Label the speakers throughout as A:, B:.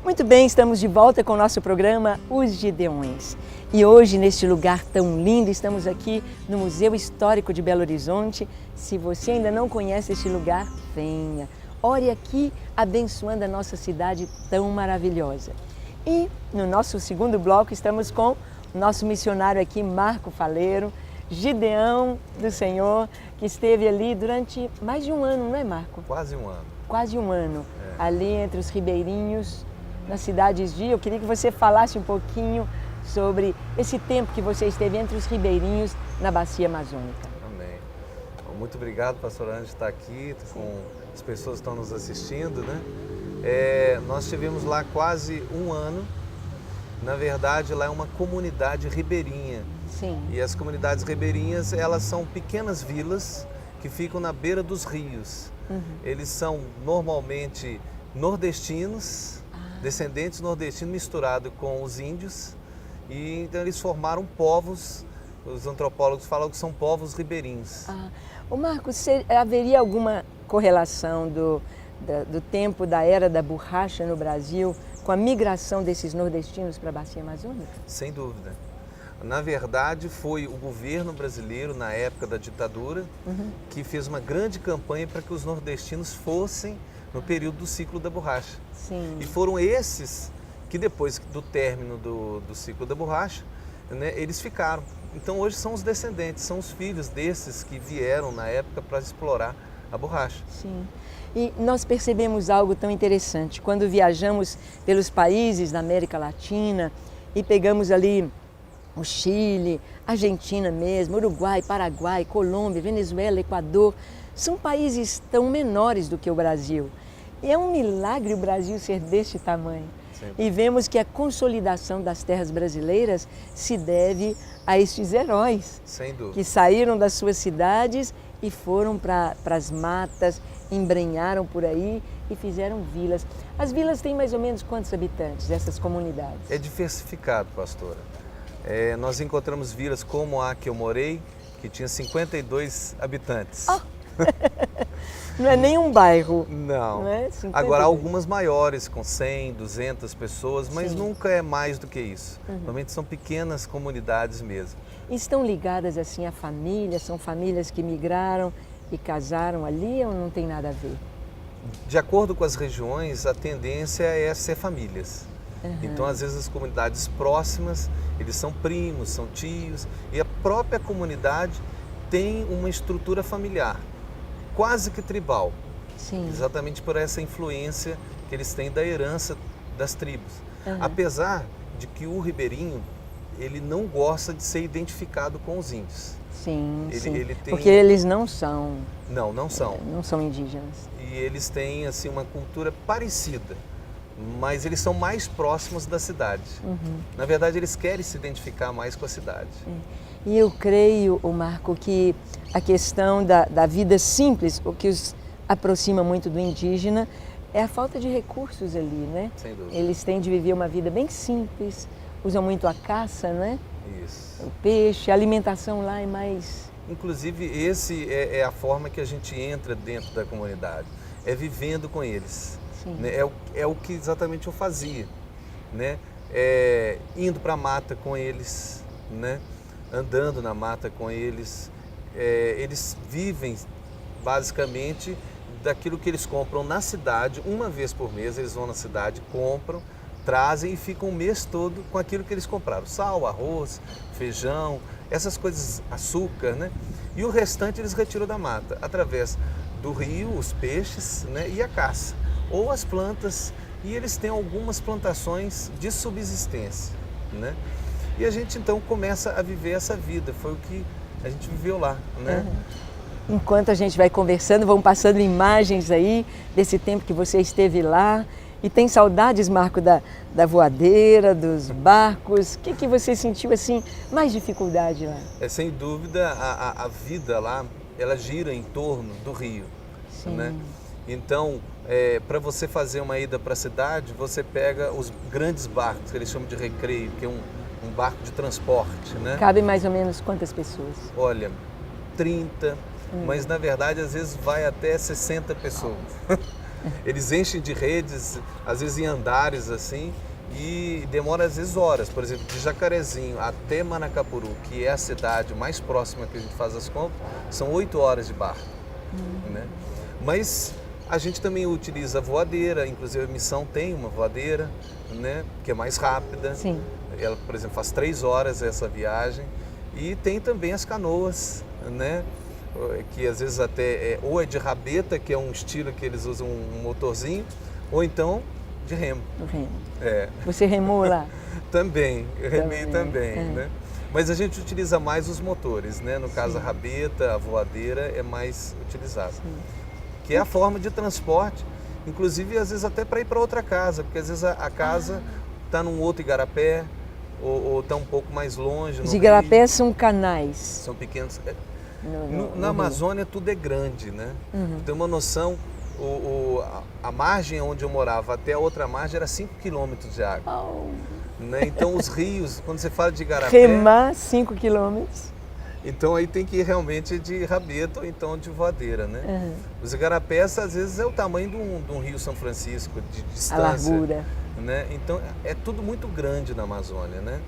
A: Muito bem, estamos de volta com o nosso programa Os Gideões. E hoje, neste lugar tão lindo, estamos aqui no Museu Histórico de Belo Horizonte. Se você ainda não conhece este lugar, venha. Ore aqui, abençoando a nossa cidade tão maravilhosa. E no nosso segundo bloco estamos com o nosso missionário aqui, Marco Faleiro, Gideão do Senhor, que esteve ali durante mais de um ano, não é, Marco?
B: Quase um ano.
A: Quase um ano, ali entre os ribeirinhos, nas cidades de... Eu queria que você falasse um pouquinho sobre esse tempo que você esteve entre os ribeirinhos na Bacia Amazônica.
B: Amém. Muito obrigado, pastor Ana, de estar aqui com as pessoas que estão nos assistindo, né? Nós estivemos lá quase um ano. Na verdade, lá é uma comunidade ribeirinha.
A: Sim.
B: E as comunidades ribeirinhas, elas são pequenas vilas que ficam na beira dos rios. Eles são normalmente nordestinos, descendentes nordestinos misturados com os índios. E então eles formaram povos, os antropólogos falam que são povos ribeirinhos.
A: Ô Marcos, haveria alguma correlação do tempo da era da borracha no Brasil com a migração desses nordestinos para a Bacia Amazônica?
B: Sem dúvida. Na verdade, foi o governo brasileiro, na época da ditadura, que fez uma grande campanha para que os nordestinos fossem no período do ciclo da borracha.
A: Sim.
B: E foram esses que depois do término do ciclo da borracha, né, eles ficaram. Então hoje são os descendentes, são os filhos desses que vieram na época para explorar a borracha.
A: Sim. E nós percebemos algo tão interessante. Quando viajamos pelos países da América Latina e pegamos ali o Chile, Argentina mesmo, Uruguai, Paraguai, Colômbia, Venezuela, Equador, são países tão menores do que o Brasil. E é um milagre o Brasil ser deste tamanho.
B: Sim.
A: E vemos que a consolidação das terras brasileiras se deve a estes heróis.
B: Sem dúvida.
A: Que saíram das suas cidades e foram para as matas, embrenharam por aí e fizeram vilas. As vilas têm mais ou menos quantos habitantes, essas comunidades?
B: É diversificado, pastora. Nós encontramos vilas como a que eu morei, que tinha 52 habitantes.
A: Não é nem um bairro.
B: Não.
A: Não é? 52.
B: Agora, algumas maiores, com 100, 200 pessoas, mas
A: Sim.
B: nunca é mais do que isso. Normalmente são pequenas comunidades mesmo.
A: Estão ligadas assim à família? São famílias que migraram e casaram ali ou não tem nada a ver?
B: De acordo com as regiões, a tendência é ser famílias. Então, às vezes, as comunidades próximas, eles são primos, são tios, e a própria comunidade tem uma estrutura familiar, quase que tribal.
A: Sim.
B: Exatamente por essa influência que eles têm da herança das tribos. Apesar de que o ribeirinho, ele não gosta de ser identificado com os índios.
A: Sim, sim.
B: Ele tem...
A: Porque eles não são.
B: Não são.
A: Não são indígenas.
B: E eles têm assim uma cultura parecida, mas eles são mais próximos da cidade. Na verdade, eles querem se identificar mais com a cidade.
A: E eu creio, Marco, que a questão da vida simples, o que os aproxima muito do indígena, é a falta de recursos ali, né?
B: Sem dúvida.
A: Eles têm de viver uma vida bem simples, usam muito a caça, né?
B: Isso.
A: O peixe, a alimentação lá é mais...
B: Inclusive, esse é a forma que a gente entra dentro da comunidade, é vivendo com eles. Né? É o que exatamente eu fazia, né? Indo para a mata com eles, né? Andando na mata com eles. Eles vivem basicamente daquilo que eles compram na cidade. Uma vez por mês eles vão na cidade, compram, trazem e ficam o mês todo com aquilo que eles compraram. Sal, arroz, feijão, essas coisas, açúcar, né? E o restante eles retiram da mata, através do rio, os peixes, né? E a caça. Ou as plantas, e eles têm algumas plantações de subsistência, né? E a gente então começa a viver essa vida, foi o que a gente viveu lá, né?
A: Enquanto a gente vai conversando, vão passando imagens aí desse tempo que você esteve lá. E tem saudades, Marco, da voadeira, dos barcos? O que você sentiu assim, mais dificuldade lá?
B: Sem dúvida, a vida lá, ela gira em torno do rio, né? Então, para você fazer uma ida para a cidade, você pega os grandes barcos, que eles chamam de recreio, que é um barco de transporte, né?
A: Cabe mais ou menos quantas pessoas?
B: Olha, 30, mas na verdade às vezes vai até 60 pessoas. Eles enchem de redes, às vezes em andares assim, e demora às vezes horas. Por exemplo, de Jacarezinho até Manacapuru, que é a cidade mais próxima que a gente faz as compras, são 8 horas de barco. Né? Mas a gente também utiliza a voadeira, inclusive a missão tem uma voadeira, né, que é mais rápida.
A: Sim.
B: Ela, por exemplo, faz 3 horas essa viagem. E tem também as canoas, né, que às vezes até ou é de rabeta, que é um estilo que eles usam um motorzinho, ou então de remo.
A: O remo.
B: É.
A: Você remou lá?
B: Também, eu remei também,
A: É.
B: né? Mas a gente utiliza mais os motores, né? No caso, a rabeta, a voadeira é mais utilizada.
A: Sim.
B: Que é a forma de transporte, inclusive às vezes até para ir para outra casa, porque às vezes a casa está num outro igarapé ou está um pouco mais longe.
A: Os igarapés são canais.
B: São pequenos.
A: No
B: Na Amazônia tudo é grande, né? Tem uma noção, a margem onde eu morava até a outra margem era 5 quilômetros de água. Né? Então os rios, quando você fala de igarapé...
A: Remar 5 quilômetros.
B: Então aí tem que ir realmente de rabeta ou então de voadeira, né? Os igarapés às vezes é o tamanho de um rio São Francisco, de distância.
A: A largura.
B: Né? Então é tudo muito grande na Amazônia, né?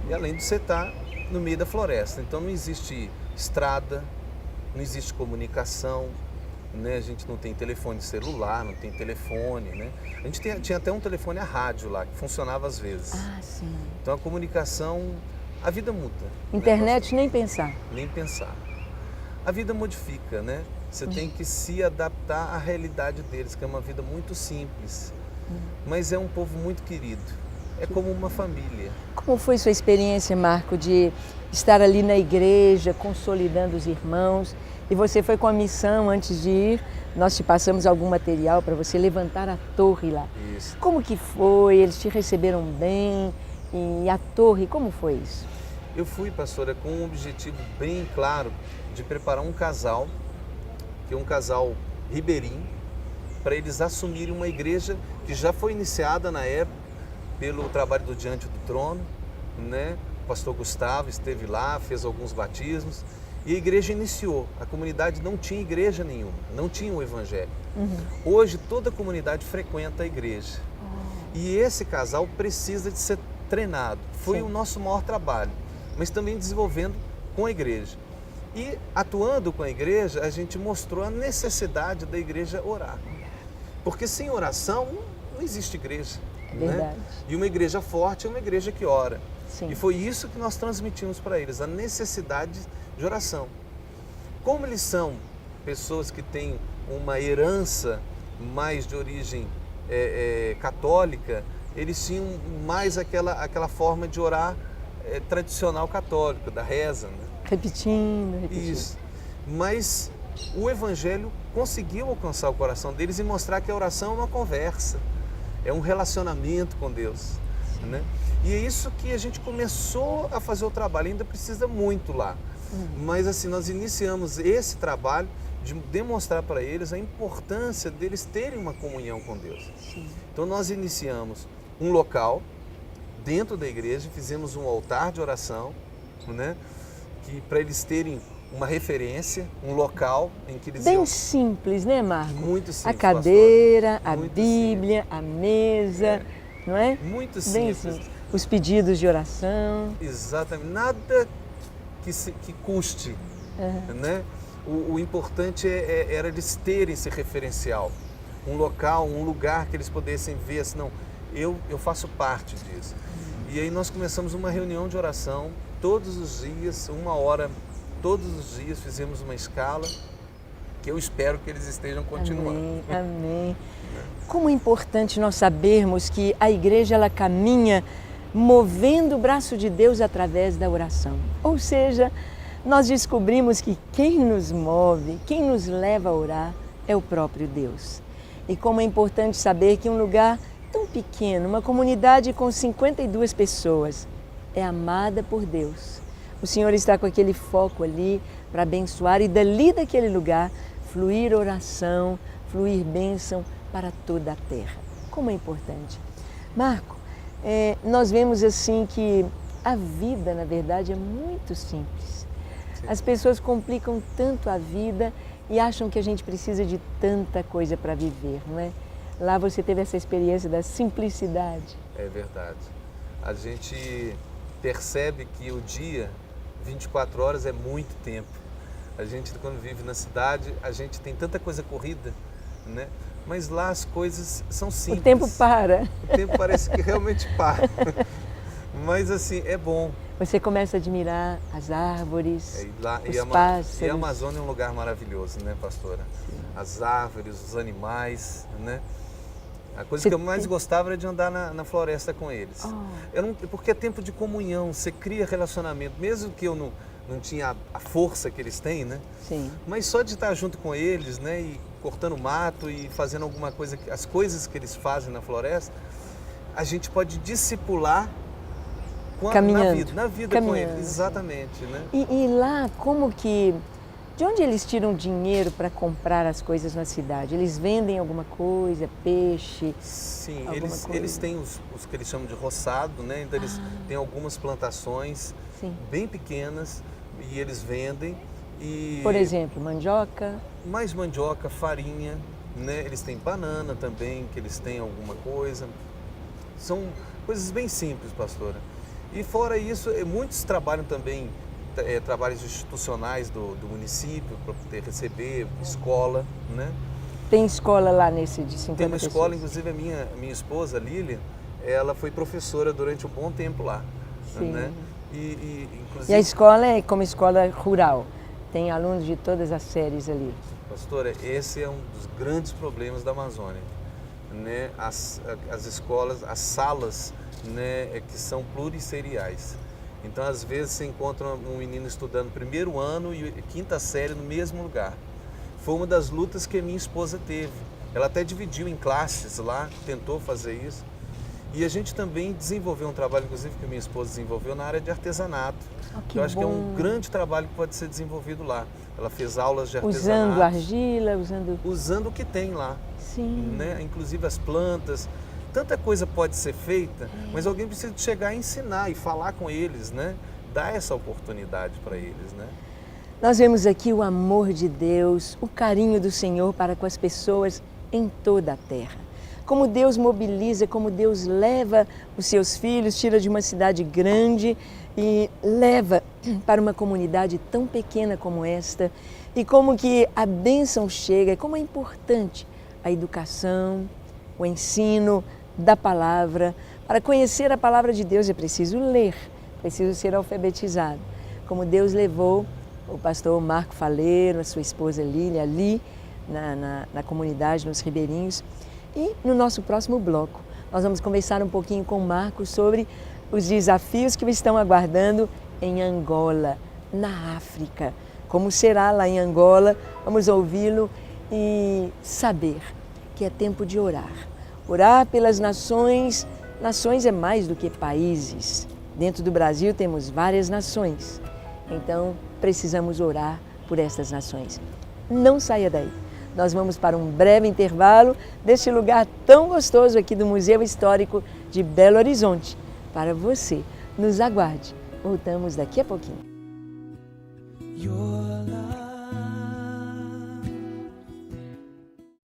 B: E além de você estar no meio da floresta, então não existe estrada, não existe comunicação, né? A gente não tem telefone celular, não tem telefone, né? A gente tinha até um telefone a rádio lá, que funcionava às vezes.
A: Ah, sim.
B: Então a comunicação, a vida muda.
A: Internet
B: né?
A: nem pensar.
B: Nem pensar. A vida modifica, né? Você tem que se adaptar à realidade deles, que é uma vida muito simples. Mas é um povo muito querido. É como uma família.
A: Como foi sua experiência, Marco, de estar ali na igreja, consolidando os irmãos? E você foi com a missão antes de ir, nós te passamos algum material para você levantar a torre lá.
B: Isso.
A: Como que foi? Eles te receberam bem? E a torre, como foi isso?
B: Eu fui, pastora, com um objetivo bem claro de preparar um casal, que é um casal ribeirinho, para eles assumirem uma igreja que já foi iniciada na época pelo trabalho do Diante do Trono, né? O pastor Gustavo esteve lá, fez alguns batismos e a igreja iniciou. A comunidade não tinha igreja nenhuma, não tinha o evangelho. Hoje toda a comunidade frequenta a igreja. E esse casal precisa de ser treinado. Foi o nosso maior trabalho, mas também desenvolvendo com a igreja. E atuando com a igreja, a gente mostrou a necessidade da igreja orar. Porque sem oração não existe igreja.
A: É verdade.
B: Né? E uma igreja forte é uma igreja que ora.
A: Sim.
B: E foi isso que nós transmitimos para eles, a necessidade de oração. Como eles são pessoas que têm uma herança mais de origem católica, eles tinham mais aquela forma de orar tradicional católica, da reza. Né?
A: Repetindo.
B: Isso. Mas o Evangelho conseguiu alcançar o coração deles e mostrar que a oração é uma conversa, é um relacionamento com Deus. Né? E é isso que a gente começou a fazer o trabalho, ainda precisa muito lá. Mas assim, nós iniciamos esse trabalho de demonstrar para eles a importância deles terem uma comunhão com Deus.
A: Sim.
B: Então nós iniciamos um local dentro da igreja, fizemos um altar de oração, né? Que para eles terem uma referência, um local em que eles
A: Bem simples, né, Marco?
B: Muito simples,
A: a cadeira,
B: pastor.
A: a
B: Muito
A: Bíblia,
B: simples.
A: a mesa, não é?
B: Muito
A: Bem
B: simples.
A: Os pedidos de oração.
B: Exatamente. Nada que custe, né? O importante era eles terem esse referencial. Um local, um lugar que eles pudessem ver assim, não, eu faço parte disso. E aí nós começamos uma reunião de oração todos os dias, 1 hora, todos os dias fizemos uma escala que eu espero que eles estejam continuando.
A: Amém, amém. Como é importante nós sabermos que a igreja ela caminha movendo o braço de Deus através da oração. Ou seja, nós descobrimos que quem nos move, quem nos leva a orar é o próprio Deus. E como é importante saber que um lugar tão pequeno, uma comunidade com 52 pessoas, é amada por Deus. O Senhor está com aquele foco ali para abençoar e dali daquele lugar fluir oração, fluir bênção para toda a terra. Como é importante. Marco, nós vemos assim que a vida, na verdade, é muito simples. As pessoas complicam tanto a vida e acham que a gente precisa de tanta coisa para viver, não é? Lá você teve essa experiência da simplicidade.
B: É verdade. A gente percebe que o dia, 24 horas, é muito tempo. A gente, quando vive na cidade, a gente tem tanta coisa corrida, né? Mas lá as coisas são simples.
A: O tempo para.
B: O tempo parece que realmente para. Mas assim, é bom.
A: Você começa a admirar as árvores, os
B: e
A: pássaros.
B: E a Amazônia é um lugar maravilhoso, né, pastora? Sim. As árvores, os animais, né? A coisa que eu mais gostava era de andar na floresta com eles. Porque é tempo de comunhão, você cria relacionamento, mesmo que eu não tinha a força que eles têm, né?
A: Sim.
B: Mas só de estar junto com eles, né, e cortando mato e fazendo alguma coisa, as coisas que eles fazem na floresta, a gente pode discipular na vida com eles. Exatamente, né?
A: E lá, como que... De onde eles tiram dinheiro para comprar as coisas na cidade? Eles vendem alguma coisa, peixe?
B: Sim, eles têm os que eles chamam de roçado, né? Então eles têm algumas plantações bem pequenas e eles vendem.
A: Por exemplo, mandioca?
B: Mais mandioca, farinha, né? Eles têm banana também, que eles têm alguma coisa. São coisas bem simples, pastora. E fora isso, muitos trabalham também, trabalhos institucionais do município, para poder receber, escola, né?
A: Tem escola lá nesse de 50
B: Tem uma escola,
A: pessoas.
B: inclusive a minha esposa, Lília, ela foi professora durante um bom tempo lá.
A: Sim.
B: Né?
A: E a escola é como escola rural, tem alunos de todas as séries ali.
B: Pastora, esse é um dos grandes problemas da Amazônia, né? As escolas, as salas, né, que são plurisseriais. Então, às vezes, você encontra um menino estudando primeiro ano e quinta série no mesmo lugar. Foi uma das lutas que a minha esposa teve. Ela até dividiu em classes lá, tentou fazer isso. E a gente também desenvolveu um trabalho, inclusive, que a minha esposa desenvolveu na área de artesanato. Que eu acho que é um grande trabalho que pode ser desenvolvido lá. Ela fez aulas de artesanato.
A: Usando argila,
B: usando o que tem lá.
A: Sim.
B: Né? Inclusive as plantas. Tanta coisa pode ser feita, mas alguém precisa chegar e ensinar e falar com eles, né? Dar essa oportunidade para eles, né?
A: Nós vemos aqui o amor de Deus, o carinho do Senhor para com as pessoas em toda a terra. Como Deus mobiliza, como Deus leva os seus filhos, tira de uma cidade grande e leva para uma comunidade tão pequena como esta. E como que a bênção chega, como é importante a educação, o ensino da palavra. Para conhecer a palavra de Deus é preciso ler, preciso ser alfabetizado. Como Deus levou o pastor Marco Faleiro, a sua esposa Lília, ali na comunidade, nos Ribeirinhos. E no nosso próximo bloco, nós vamos conversar um pouquinho com o Marco sobre os desafios que o estão aguardando em Angola, na África. Como será lá em Angola? Vamos ouvi-lo e saber que é tempo de orar. Orar pelas nações. Nações é mais do que países. Dentro do Brasil temos várias nações. Então, precisamos orar por estas nações. Não saia daí. Nós vamos para um breve intervalo deste lugar tão gostoso aqui do Museu Histórico de Belo Horizonte. Para você, nos aguarde. Voltamos daqui a pouquinho.